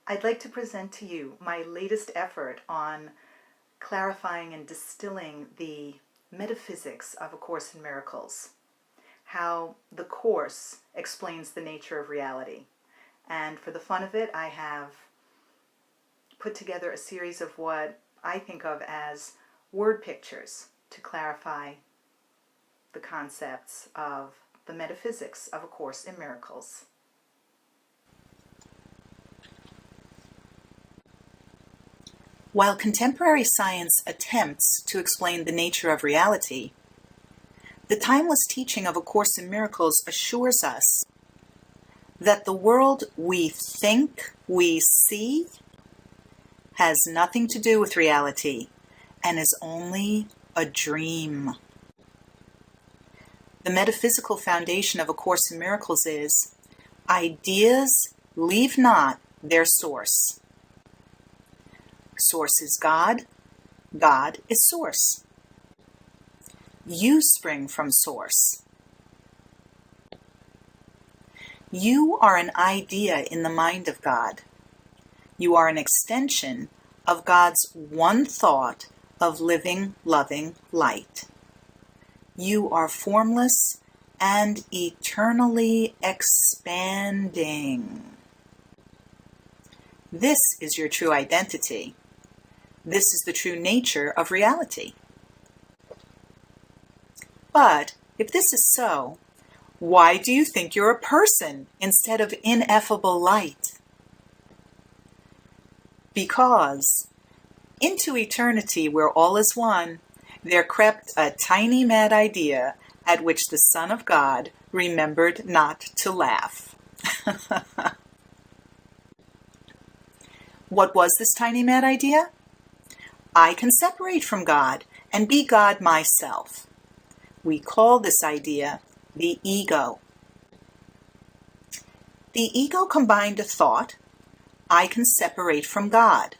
I'd like to present to you my latest effort on clarifying and distilling the metaphysics of A Course in Miracles, how the Course explains the nature of reality. And for the fun of it, I have put together a series of what I think of as word pictures to clarify the concepts of the metaphysics of A Course in Miracles. While contemporary science attempts to explain the nature of reality, the timeless teaching of A Course in Miracles assures us that the world we think we see has nothing to do with reality and is only a dream. The metaphysical foundation of A Course in Miracles is, ideas leave not their source. Source is God. God is source. You spring from source. You are an idea in the mind of God. You are an extension of God's one thought of living, loving light. You are formless and eternally expanding. This is your true identity. This is the true nature of reality. But if this is so, why do you think you're a person instead of ineffable light? Because into eternity, where all is one, there crept a tiny mad idea at which the Son of God remembered not to laugh. What was this tiny mad idea? I can separate from God and be God myself. We call this idea the ego. The ego combined a thought, I can separate from God,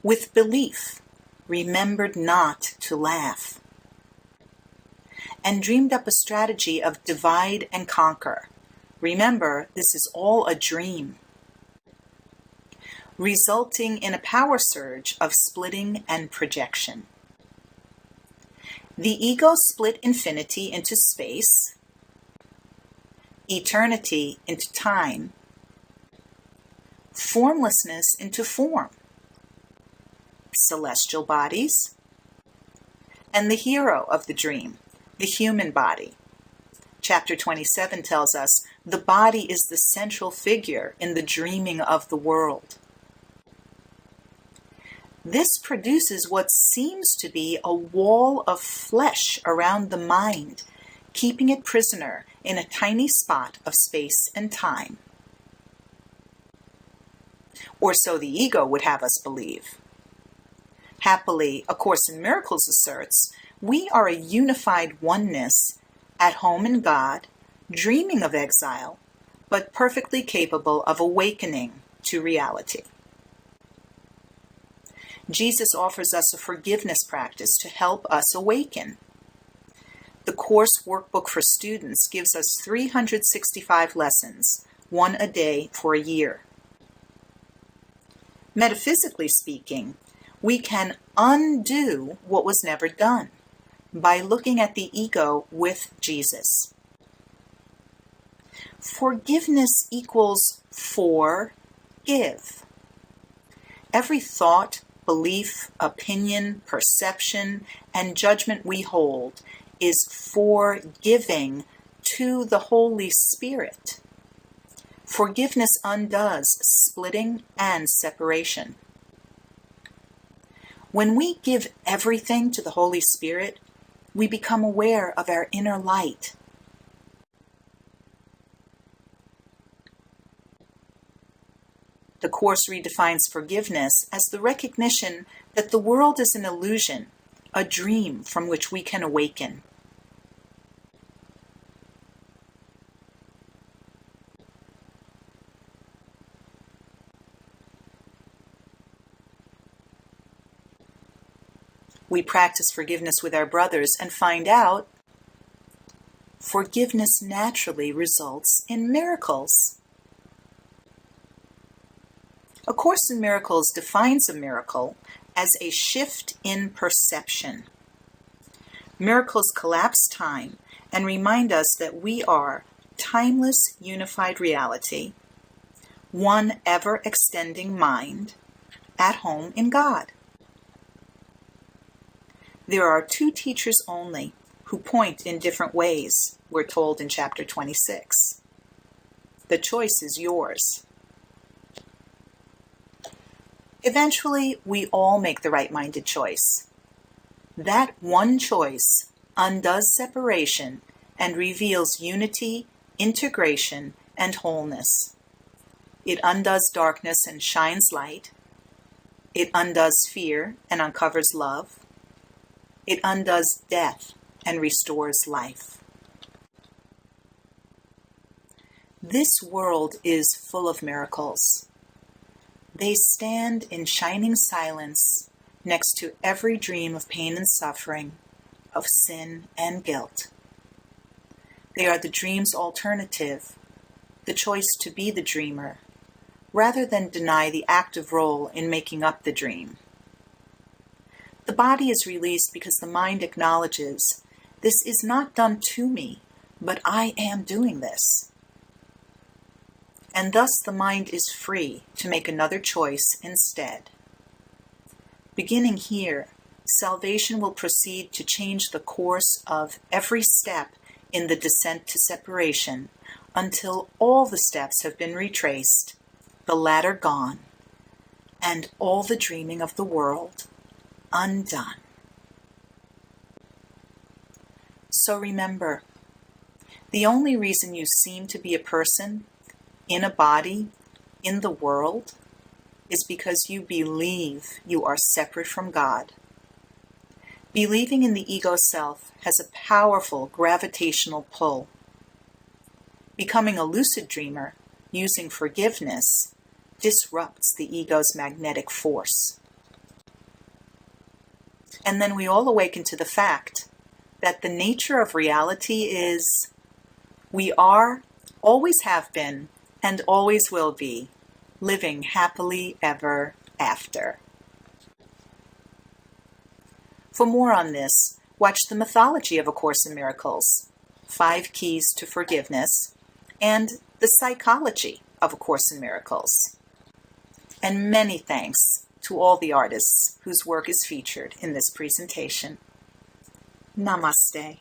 with belief, remembered not to laugh, and dreamed up a strategy of divide and conquer. Remember, this is all a dream, resulting in a power surge of splitting and projection. The ego split infinity into space, eternity into time, formlessness into form, celestial bodies, and the hero of the dream, the human body. Chapter 27 tells us the body is the central figure in the dreaming of the world. This produces what seems to be a wall of flesh around the mind, keeping it prisoner in a tiny spot of space and time. Or so the ego would have us believe. Happily, A Course in Miracles asserts, we are a unified oneness, at home in God, dreaming of exile, but perfectly capable of awakening to reality. Jesus offers us a forgiveness practice to help us awaken. The course workbook for students gives us 365 lessons, one a day for a year. Metaphysically speaking, we can undo what was never done by looking at the ego with Jesus. Forgiveness equals forgive. Every thought, belief, opinion, perception, and judgment we hold is forgiving to the Holy Spirit. Forgiveness undoes splitting and separation. When we give everything to the Holy Spirit, we become aware of our inner light. The Course redefines forgiveness as the recognition that the world is an illusion, a dream from which we can awaken. We practice forgiveness with our brothers and find out forgiveness naturally results in miracles. A Course in Miracles defines a miracle as a shift in perception. Miracles collapse time and remind us that we are timeless unified reality, one ever-extending mind, at home in God. There are two teachers only who point in different ways, we're told in chapter 26. The choice is yours. Eventually, we all make the right-minded choice. That one choice undoes separation and reveals unity, integration, and wholeness. It undoes darkness and shines light. It undoes fear and uncovers love. It undoes death and restores life. This world is full of miracles. They stand in shining silence next to every dream of pain and suffering, of sin and guilt. They are the dream's alternative, the choice to be the dreamer, rather than deny the active role in making up the dream. The body is released because the mind acknowledges, this is not done to me, but I am doing this. And thus the mind is free to make another choice instead. Beginning here, salvation will proceed to change the course of every step in the descent to separation until all the steps have been retraced, the ladder gone, and all the dreaming of the world undone. So remember, the only reason you seem to be a person, in a body, in the world, is because you believe you are separate from God. Believing in the ego self has a powerful gravitational pull. Becoming a lucid dreamer, using forgiveness, disrupts the ego's magnetic force. And then we all awaken to the fact that the nature of reality is we are, always have been, and always will be, living happily ever after. For more on this, watch the mythology of A Course in Miracles, 5 Keys to Forgiveness, and the psychology of A Course in Miracles. And many thanks to all the artists whose work is featured in this presentation. Namaste.